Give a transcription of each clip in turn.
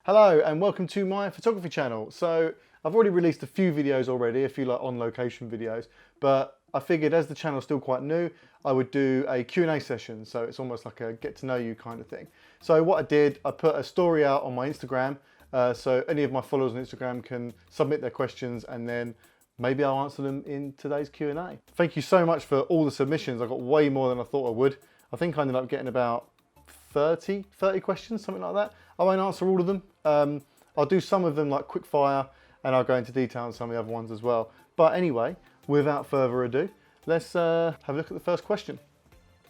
Hello and welcome to my photography channel. So I've already released a few videos already, a few like on location videos, but I figured as the channel's still quite new, I would do a Q&A session. So it's almost like a get to know you kind of thing. So what I did, I put a story out on my Instagram. So any of my followers on Instagram can submit their questions and then maybe I'll answer them in today's Q&A. Thank you so much for all the submissions. I got way more than I thought I would. I think I ended up getting about 30 questions, something like that. I won't answer all of them. I'll do some of them like quick fire and I'll go into detail on some of the other ones as well. But anyway, without further ado, let's have a look at the first question.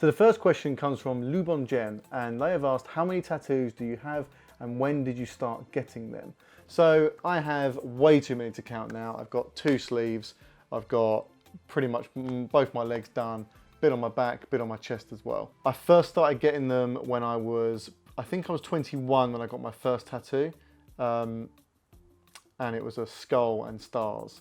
So the first question comes from Lubon Jen and they have asked, how many tattoos do you have and when did you start getting them? So I have way too many to count now. I've got 2 sleeves. I've got pretty much both my legs done. Bit on my back, bit on my chest as well. I first started getting them when I think I was 21 when I got my first tattoo. And it was a skull and stars,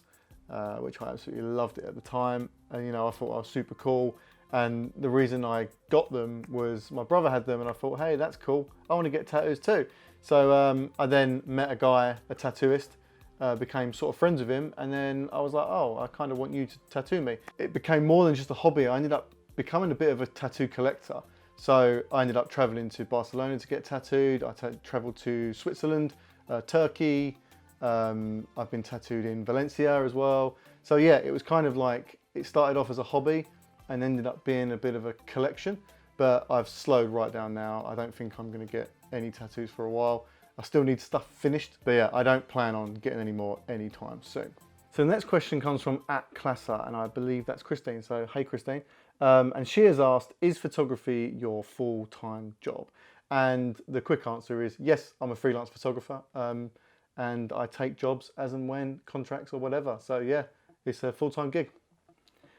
which I absolutely loved it at the time. And you know, I thought I was super cool. And the reason I got them was my brother had them and I thought, hey, that's cool. I want to get tattoos too. So I then met a guy, a tattooist, became sort of friends with him, and then I was like, oh, I kind of want you to tattoo me. It became more than just a hobby. I ended up becoming a bit of a tattoo collector. So I ended up traveling to Barcelona to get tattooed. I traveled to Switzerland, Turkey. I've been tattooed in Valencia as well. So yeah, it was kind of like, it started off as a hobby and ended up being a bit of a collection, but I've slowed right down now. I don't think I'm gonna get any tattoos for a while. I still need stuff finished, but yeah, I don't plan on getting any more anytime soon. So the next question comes from @Classer, and I believe that's Christine. So hey Christine. And she has asked, is photography your full-time job? And the quick answer is yes, I'm a freelance photographer. And I take jobs as and when, contracts or whatever. So yeah, it's a full-time gig.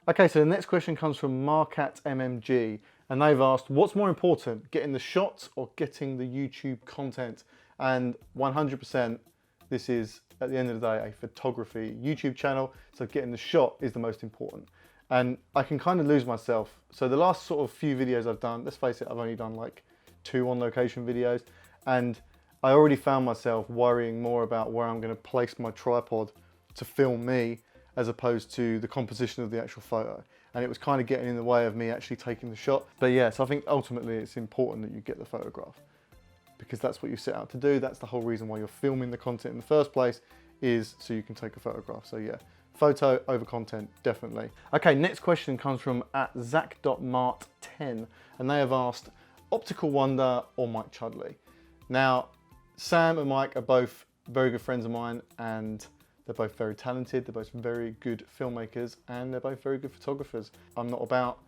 Okay, so the next question comes from Marcat MMG, and they've asked, what's more important, getting the shots or getting the YouTube content? And 100%, this is, at the end of the day, a photography YouTube channel, so getting the shot is the most important. And I can kind of lose myself. So the last sort of few videos I've done, let's face it, I've only done like 2 on location videos, and I already found myself worrying more about where I'm going to place my tripod to film me as opposed to the composition of the actual photo. And it was kind of getting in the way of me actually taking the shot. But yeah, so I think ultimately it's important that you get the photograph because that's what you set out to do. That's the whole reason why you're filming the content in the first place, is so you can take a photograph. So yeah, photo over content, definitely. Okay, next question comes from @Zach.mart10 and they have asked, Optical Wonder or Mike Chudley? Now, Sam and Mike are both very good friends of mine and they're both very talented, they're both very good filmmakers, and they're both very good photographers. I'm not about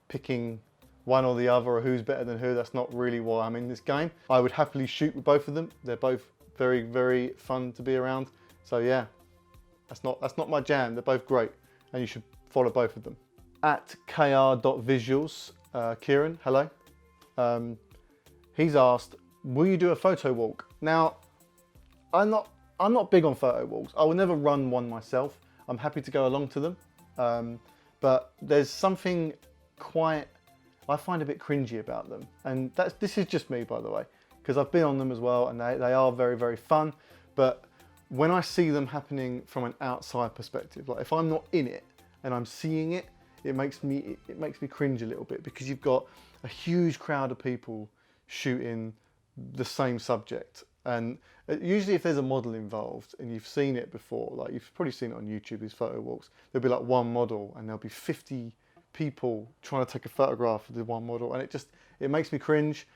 picking one or the other or who's better than who. That's not really why I'm in this game. I would happily shoot with both of them. They're both very, very fun to be around. So yeah, that's not my jam. They're both great and you should follow both of them. @kr.visuals, Kieran, hello. He's asked, will you do a photo walk? Now, I'm not big on photo walks. I will never run one myself. I'm happy to go along to them. But there's something quite, I find a bit cringy about them. And this is just me, by the way, because I've been on them as well and they are very, very fun. But when I see them happening from an outside perspective, like if I'm not in it and I'm seeing it, it makes me cringe a little bit because you've got a huge crowd of people shooting the same subject. And usually if there's a model involved and you've seen it before, like you've probably seen it on YouTube, these photo walks, there'll be like one model and there'll be 50 people trying to take a photograph of the one model, and it makes me cringe.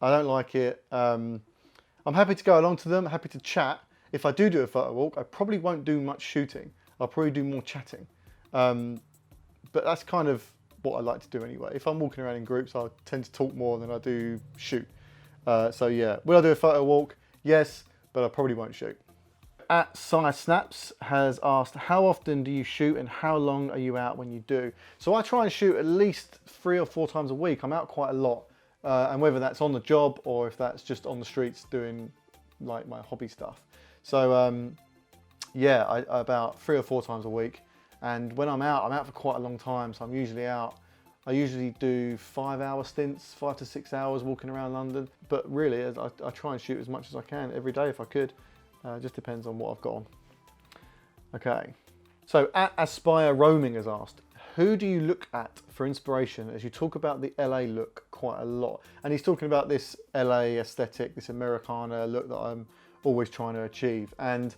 I don't like it. I'm happy to go along to them, happy to chat. If I do a photo walk, I probably won't do much shooting. I'll probably do more chatting. But that's kind of what I like to do anyway. If I'm walking around in groups, I tend to talk more than I do shoot. So yeah, will I do a photo walk? Yes, but I probably won't shoot. @SciSnaps has asked, how often do you shoot and how long are you out when you do? So I try and shoot at least 3 or 4 times a week. I'm out quite a lot. And whether that's on the job or if that's just on the streets doing like my hobby stuff. So yeah, about 3 or 4 times a week. And when I'm out for quite a long time. So I'm usually out I usually do 5-hour stints, 5 to 6 hours walking around London. But really, I try and shoot as much as I can every day if I could. Just depends on what I've got on. Okay, so at Aspire Roaming has asked, who do you look at for inspiration as you talk about the LA look quite a lot? And he's talking about this LA aesthetic, this Americana look that I'm always trying to achieve. And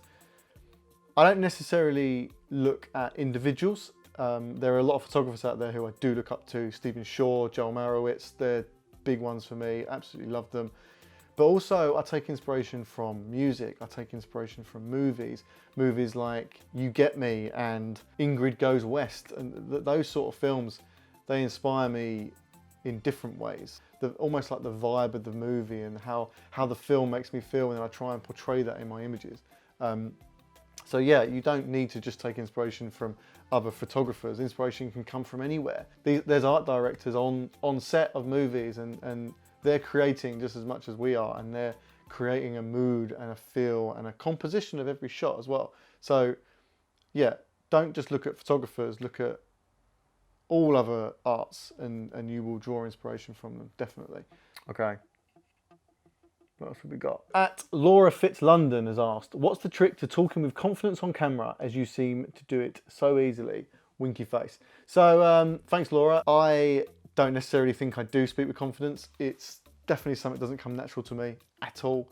I don't necessarily look at individuals. There are a lot of photographers out there who I do look up to. Stephen Shaw, Joel Marowitz, they're big ones for me, absolutely love them. But also I take inspiration from music, I take inspiration from movies like You Get Me and Ingrid Goes West, and those sort of films, they inspire me in different ways. Almost like the vibe of the movie and how the film makes me feel, and then I try and portray that in my images. So yeah, you don't need to just take inspiration from other photographers. Inspiration can come from anywhere. There's art directors on set of movies and they're creating just as much as we are, and they're creating a mood and a feel and a composition of every shot as well. So yeah, don't just look at photographers, look at all other arts and you will draw inspiration from them, definitely. Okay. What else have we got? At Laura Fitz London has asked, what's the trick to talking with confidence on camera as you seem to do it so easily? Winky face. So thanks, Laura. I don't necessarily think I do speak with confidence. It's definitely something that doesn't come natural to me at all.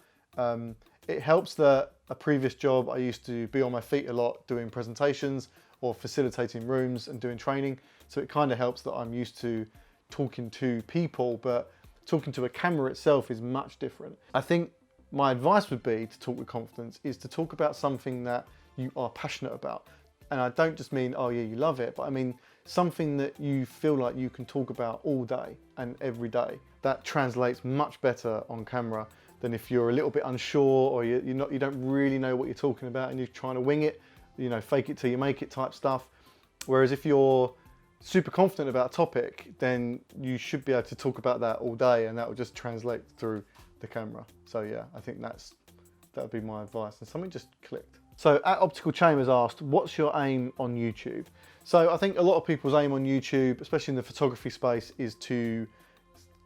It helps that a previous job I used to be on my feet a lot doing presentations or facilitating rooms and doing training. So it kind of helps that I'm used to talking to people, but talking to a camera itself is much different. I think my advice would be to talk with confidence is to talk about something that you are passionate about. And I don't just mean, oh yeah, you love it, but I mean something that you feel like you can talk about all day and every day. That translates much better on camera than if you're a little bit unsure or you don't really know what you're talking about and you're trying to wing it, you know, fake it till you make it type stuff. Whereas if you're super confident about a topic, then you should be able to talk about that all day and that will just translate through the camera. So yeah, I think that would be my advice. And something just clicked. So at Optical Chambers asked, what's your aim on YouTube? So I think a lot of people's aim on YouTube, especially in the photography space, is to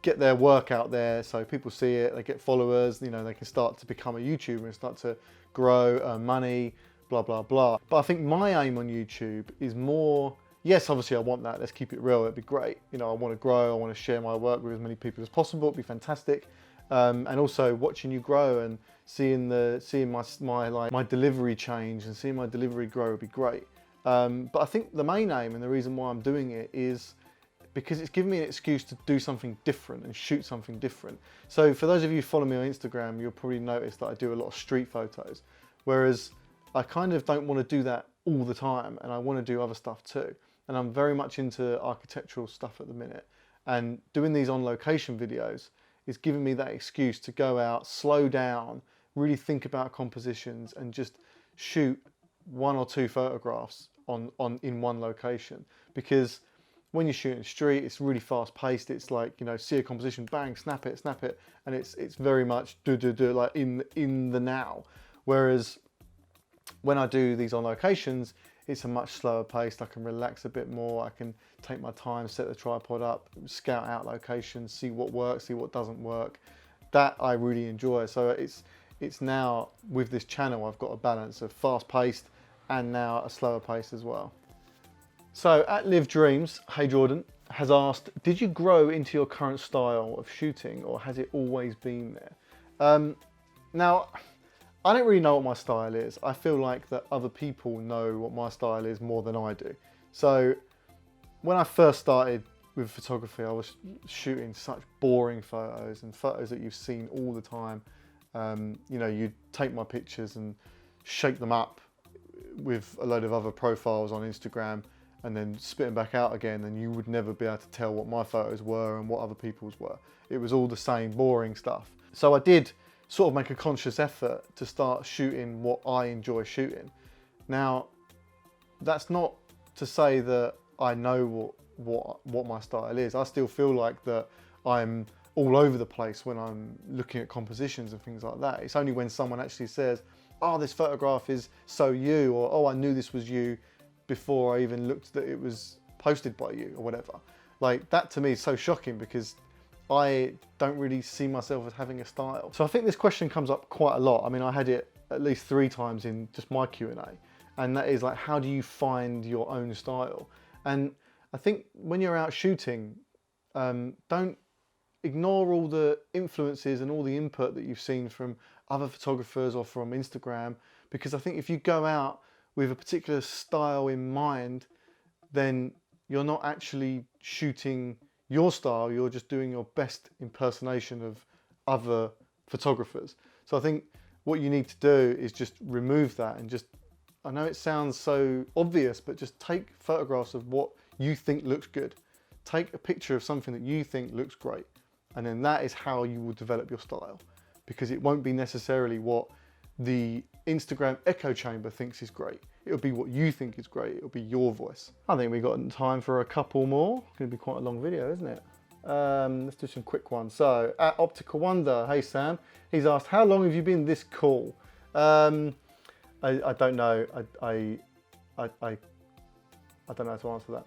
get their work out there so people see it, they get followers, you know, they can start to become a YouTuber and start to grow, earn money, blah, blah, blah. But I think my aim on YouTube is more, yes, obviously I want that, let's keep it real, it'd be great. You know, I want to grow, I want to share my work with as many people as possible, it'd be fantastic. And also watching you grow and seeing my delivery change and seeing my delivery grow would be great. But I think the main aim and the reason why I'm doing it is because it's given me an excuse to do something different and shoot something different. So for those of you who follow me on Instagram, you'll probably notice that I do a lot of street photos, whereas I kind of don't want to do that all the time and I want to do other stuff too. And I'm very much into architectural stuff at the minute, and doing these on location videos is giving me that excuse to go out, slow down, really think about compositions and just shoot 1 or 2 photographs in one location. Because when you're shooting street, it's really fast paced. It's like, you know, see a composition, bang, snap it, and it's very much do like in the now. Whereas when I do these on locations, it's a much slower pace. I can relax a bit more. I can take my time, set the tripod up, scout out locations, see what works, see what doesn't work. That I really enjoy. So it's now with this channel, I've got a balance of fast paced and now a slower pace as well. So at Live Dreams, hey Jordan, has asked, did you grow into your current style of shooting or has it always been there? Now, I don't really know what my style is. I feel like that other people know what my style is more than I do. So when I first started with photography, I was shooting such boring photos and photos that you've seen all the time. You know, you'd take my pictures and shake them up with a load of other profiles on Instagram and then spit them back out again, and you would never be able to tell what my photos were and what other people's were. It was all the same boring stuff. So I did sort of make a conscious effort to start shooting what I enjoy shooting. Now, that's not to say that I know what my style is. I still feel like that I'm all over the place when I'm looking at compositions and things like that. It's only when someone actually says, oh, this photograph is so you, or oh, I knew this was you before I even looked that it was posted by you or whatever. Like that to me is so shocking because I don't really see myself as having a style. So I think this question comes up quite a lot. I mean, I had it at least 3 times in just my Q&A, and that is like, how do you find your own style? And I think when you're out shooting, don't ignore all the influences and all the input that you've seen from other photographers or from Instagram, because I think if you go out with a particular style in mind, then you're not actually shooting your style, you're just doing your best impersonation of other photographers. So I think what you need to do is just remove that and just, I know it sounds so obvious, but just take photographs of what you think looks good. Take a picture of something that you think looks great. And then that is how you will develop your style, because it won't be necessarily what the Instagram echo chamber thinks is great. It'll be what you think is great. It'll be your voice. I think we've got time for a couple more. It's going to be quite a long video, isn't it? Let's do some quick ones. So, at Optical Wonder, hey Sam, he's asked, how long have you been this cool? I don't know. I don't know how to answer that.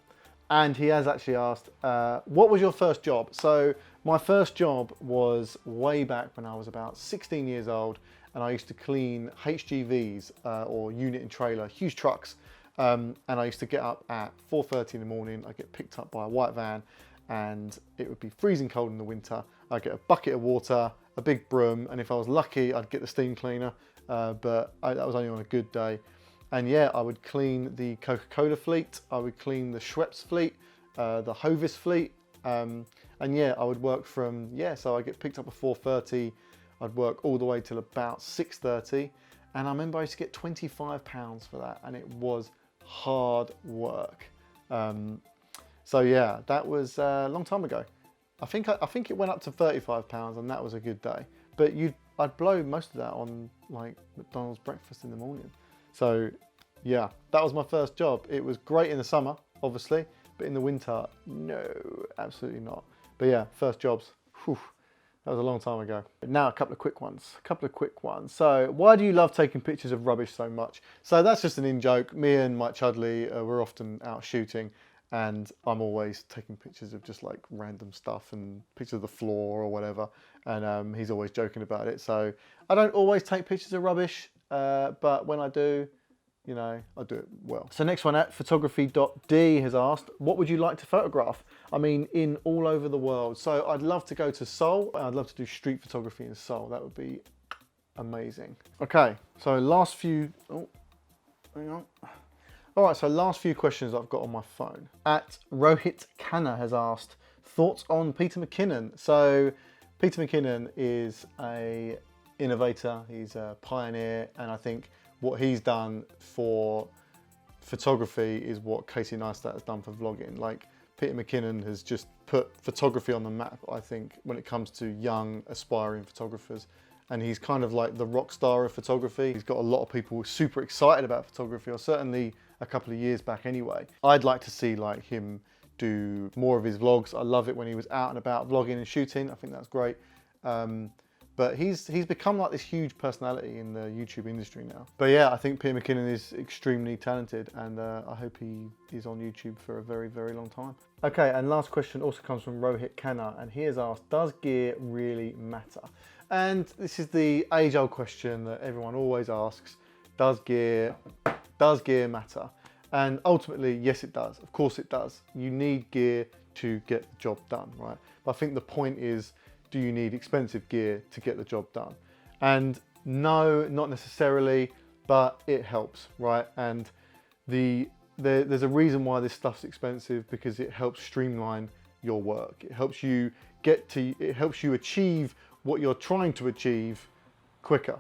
And he has actually asked, what was your first job? So my first job was way back when I was about 16 years old, and I used to clean HGVs or unit and trailer, huge trucks. And I used to get up at 4:30 in the morning. I'd get picked up by a white van, and it would be freezing cold in the winter. I'd get a bucket of water, a big broom, and if I was lucky, I'd get the steam cleaner. But that was only on a good day. And yeah, I would clean the Coca-Cola fleet, I would clean the Schweppes fleet, the Hovis fleet, and yeah, I would work from, so I get picked up at 4:30, I'd work all the way till about 6:30, and I remember I used to get £25 for that, and it was hard work. So yeah, that was a long time ago. I think it went up to £35, and that was a good day. But I'd blow most of that on like McDonald's breakfast in the morning. So yeah, that was my first job. It was great in the summer, obviously, but in the winter, no, absolutely not. But yeah, first jobs, whew, that was a long time ago. Now a couple of quick ones. So why do you love taking pictures of rubbish so much? So that's just an in-joke. Me and Mike Chudley, we're often out shooting, and I'm always taking pictures of just like random stuff and pictures of the floor or whatever. And he's always joking about it. So I don't always take pictures of rubbish, but when I do, you know, I do it well. So next one, at photography.d has asked, what would you like to photograph? I mean, in all over the world. So I'd love to go to Seoul. I'd love to do street photography in Seoul. That would be amazing. Okay, so last few, oh, hang on. All right, so last few questions I've got on my phone. At Rohit Khanna has asked, thoughts on Peter Mckinnon? So Peter Mckinnon is a innovator, he's a pioneer, and I think what he's done for photography is what Casey Neistat has done for vlogging. Like, Peter Mckinnon has just put photography on the map, I think, when it comes to young, aspiring photographers. And he's kind of like the rock star of photography. He's got a lot of people super excited about photography, or certainly a couple of years back anyway. I'd like to see like him do more of his vlogs. I love it when he was out and about vlogging and shooting. I think that's great. But he's become like this huge personality in the YouTube industry now. But yeah, I think Peter Mckinnon is extremely talented, and I hope he is on YouTube for a very, very long time. Okay, and last question also comes from Rohit Khanna, and he has asked, does gear really matter? And this is the age-old question that everyone always asks, does gear matter? And ultimately, yes, it does. Of course it does. You need gear to get the job done, right? But I think the point is, do you need expensive gear to get the job done? And no, not necessarily, but it helps, right? And there's a reason why this stuff's expensive, because it helps streamline your work. It helps you achieve what you're trying to achieve quicker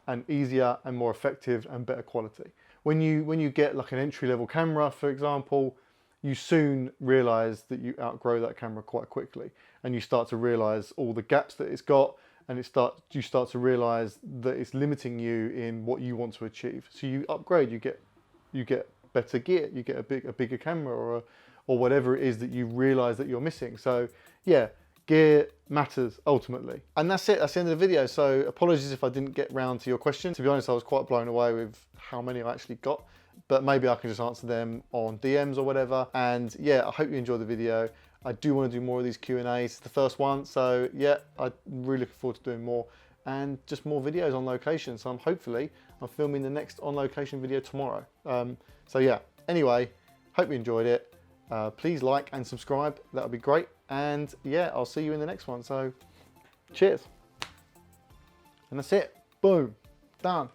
and easier and more effective and better quality. When you get like an entry-level camera, for example, you soon realize that you outgrow that camera quite quickly, and you start to realize all the gaps that it's got, and you start to realize that it's limiting you in what you want to achieve. So you upgrade, you get better gear, you get a bigger camera, or whatever it is that you realize that you're missing. So yeah, gear matters ultimately. And that's it, that's the end of the video. So apologies if I didn't get round to your question. To be honest, I was quite blown away with how many I actually got, but maybe I can just answer them on DMs or whatever. And yeah, I hope you enjoyed the video. I do want to do more of these Q&As. It's the first one, so yeah, I'm really looking forward to doing more and just more videos on location. So I'm filming the next on location video tomorrow. So yeah, anyway, hope you enjoyed it. Please like and subscribe, that would be great. And yeah, I'll see you in the next one. So cheers. And that's it, boom, done.